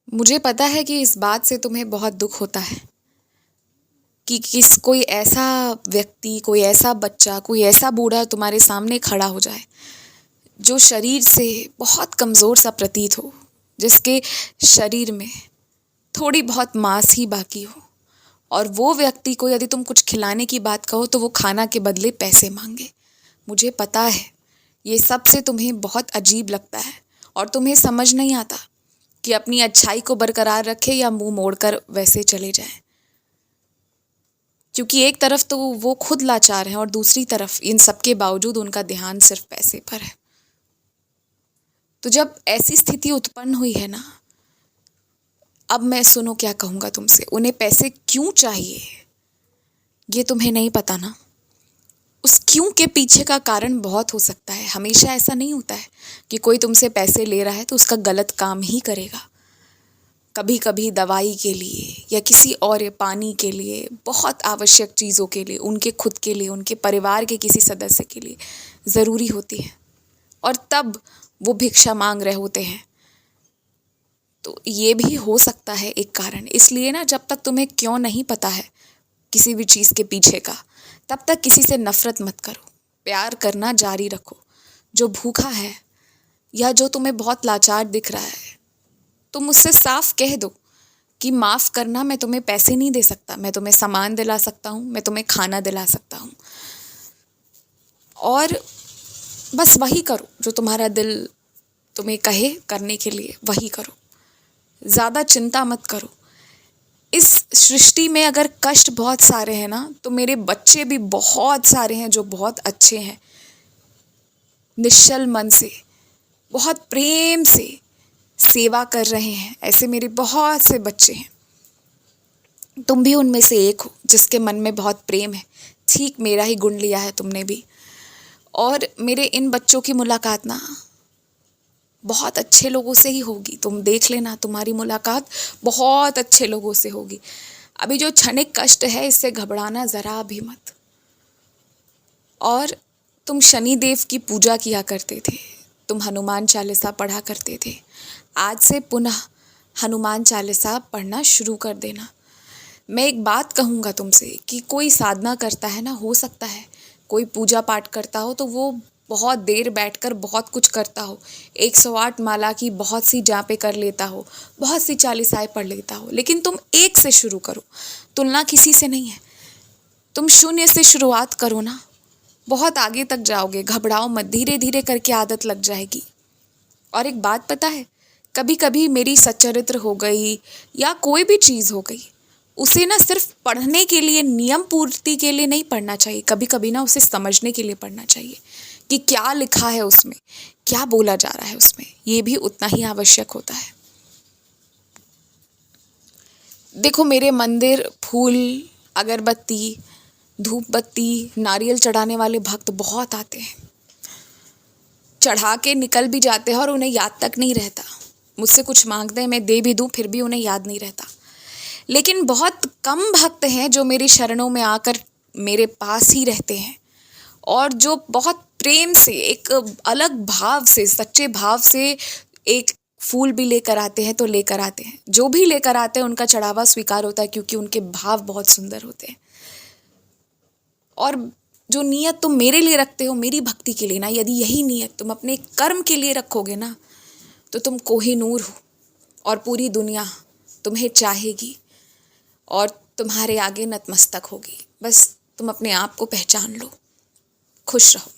मुझे पता है कि इस बात से तुम्हें बहुत दुख होता है कि कोई ऐसा व्यक्ति, कोई ऐसा बच्चा, कोई ऐसा बूढ़ा तुम्हारे सामने खड़ा हो जाए जो शरीर से बहुत कमज़ोर सा प्रतीत हो, जिसके शरीर में थोड़ी बहुत मांस ही बाकी हो, और वो व्यक्ति को यदि तुम कुछ खिलाने की बात कहो तो वो खाना के बदले पैसे मांगे। मुझे पता है ये सब से तुम्हें बहुत अजीब लगता है और तुम्हें समझ नहीं आता कि अपनी अच्छाई को बरकरार रखे या मुंह मोड़कर वैसे चले जाएं। क्योंकि एक तरफ तो वो खुद लाचार हैं और दूसरी तरफ इन सब के बावजूद उनका ध्यान सिर्फ पैसे पर है। तो जब ऐसी स्थिति उत्पन्न हुई है ना, अब मैं सुनो क्या कहूँगा तुमसे। उन्हें पैसे क्यों चाहिए ये तुम्हें नहीं पता ना। उस क्यों के पीछे का कारण बहुत हो सकता है। हमेशा ऐसा नहीं होता है कि कोई तुमसे पैसे ले रहा है तो उसका गलत काम ही करेगा। कभी कभी दवाई के लिए या किसी और पानी के लिए, बहुत आवश्यक चीज़ों के लिए, उनके खुद के लिए, उनके परिवार के किसी सदस्य के लिए ज़रूरी होती है, और तब वो भिक्षा मांग रहे होते हैं। तो ये भी हो सकता है एक कारण। इसलिए ना, जब तक तुम्हें क्यों नहीं पता है किसी भी चीज़ के पीछे का, तब तक किसी से नफ़रत मत करो। प्यार करना जारी रखो। जो भूखा है या जो तुम्हें बहुत लाचार दिख रहा है, तुम उससे साफ कह दो कि माफ़ करना, मैं तुम्हें पैसे नहीं दे सकता, मैं तुम्हें सामान दिला सकता हूँ, मैं तुम्हें खाना दिला सकता हूँ। और बस वही करो जो तुम्हारा दिल तुम्हें कहे करने के लिए, वही करो। ज़्यादा चिंता मत करो। इस सृष्टि में अगर कष्ट बहुत सारे हैं ना, तो मेरे बच्चे भी बहुत सारे हैं जो बहुत अच्छे हैं, निश्चल मन से, बहुत प्रेम से सेवा कर रहे हैं। ऐसे मेरे बहुत से बच्चे हैं। तुम भी उनमें से एक हो जिसके मन में बहुत प्रेम है। ठीक मेरा ही गुण लिया है तुमने भी। और मेरे इन बच्चों की मुलाकात ना बहुत अच्छे लोगों से ही होगी। तुम देख लेना, तुम्हारी मुलाकात बहुत अच्छे लोगों से होगी। अभी जो क्षणिक कष्ट है, इससे घबराना ज़रा भी मत। और तुम शनिदेव की पूजा किया करते थे, तुम हनुमान चालीसा पढ़ा करते थे। आज से पुनः हनुमान चालीसा पढ़ना शुरू कर देना। मैं एक बात कहूँगा तुमसे कि कोई साधना करता है ना, हो सकता है कोई पूजा पाठ करता हो तो वो बहुत देर बैठकर बहुत कुछ करता हो, 108 माला की बहुत सी जापें कर लेता हो, बहुत सी चालीसाएं पढ़ लेता हो, लेकिन तुम एक से शुरू करो। तुलना किसी से नहीं है। तुम शून्य से शुरुआत करो ना, बहुत आगे तक जाओगे। घबराओ मत, धीरे धीरे करके आदत लग जाएगी। और एक बात पता है, कभी कभी मेरी सच्चरित्र हो गई या कोई भी चीज़ हो गई, उसे ना सिर्फ पढ़ने के लिए, नियम पूर्ति के लिए नहीं पढ़ना चाहिए। कभी कभी ना उसे समझने के लिए पढ़ना चाहिए कि क्या लिखा है उसमें, क्या बोला जा रहा है उसमें। ये भी उतना ही आवश्यक होता है। देखो, मेरे मंदिर फूल, अगरबत्ती, धूप बत्ती, नारियल चढ़ाने वाले भक्त बहुत आते हैं। चढ़ा के निकल भी जाते हैं और उन्हें याद तक नहीं रहता। मुझसे कुछ मांगते हैं, मैं दे भी दूं, फिर भी उन्हें याद नहीं रहता। लेकिन बहुत कम भक्त हैं जो मेरी शरणों में आकर मेरे पास ही रहते हैं, और जो बहुत प्रेम से, एक अलग भाव से, सच्चे भाव से एक फूल भी लेकर आते हैं तो लेकर आते हैं। जो भी लेकर आते हैं उनका चढ़ावा स्वीकार होता है, क्योंकि उनके भाव बहुत सुंदर होते हैं। और जो नीयत तुम मेरे लिए रखते हो, मेरी भक्ति के लिए ना, यदि यही नीयत तुम अपने कर्म के लिए रखोगे ना, तो तुम कोहिनूर हो और पूरी दुनिया तुम्हें चाहेगी और तुम्हारे आगे नतमस्तक होगी। बस तुम अपने आप को पहचान लो। खुश रहो।